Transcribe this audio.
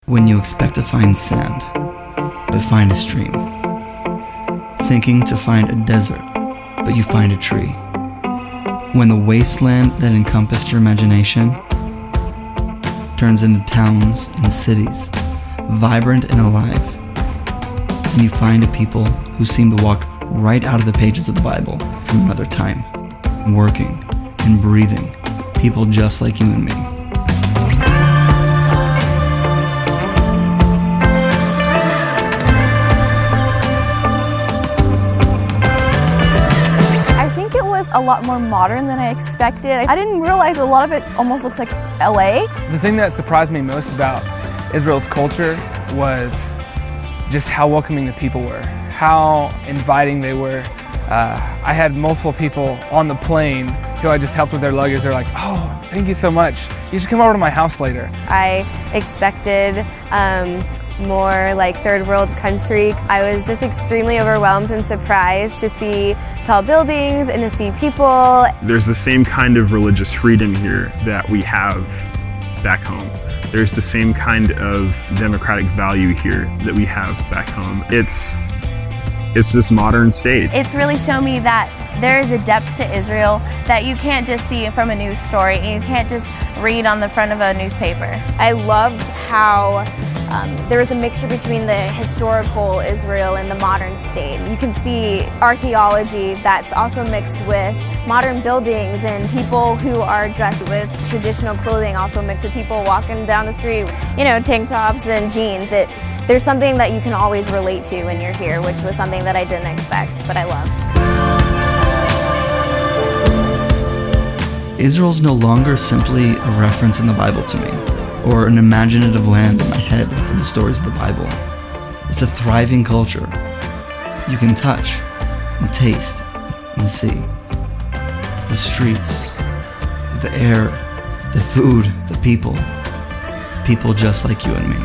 When you expect to find sand, but find a stream. Thinking to find a desert, but you find a tree. When the wasteland that encompassed your imagination turns into towns and cities, vibrant and alive. And you find a people who seem to walk right out of the pages of the Bible from another time, working and breathing, people just like you and me. A lot more modern than I expected. I didn't realize a lot of it almost looks like LA. The thing that surprised me most about Israel's culture was just how welcoming the people were, how inviting they were. I had multiple people on the plane who I just helped with their luggage. They're like, "Oh, thank you so much. You should come over to my house later." I expected more like third world country. I was just extremely overwhelmed and surprised to see tall buildings and to see people. There's the same kind of religious freedom here that we have back home. There's the same kind of democratic value here that we have back home. It's this modern state. It's really shown me that there is a depth to Israel that you can't just see from a news story and you can't just read on the front of a newspaper. I loved how there was a mixture between the historical Israel and the modern state. You can see archaeology that's also mixed with modern buildings and people who are dressed with traditional clothing, also mixed with people walking down the street, tank tops and jeans. There's something that you can always relate to when you're here, which was something that I didn't expect, but I loved. Israel's no longer simply a reference in the Bible to me, or an imaginative land in my head for the stories of the Bible. It's a thriving culture you can touch and taste and see. The streets, the air, the food, the people just like you and me.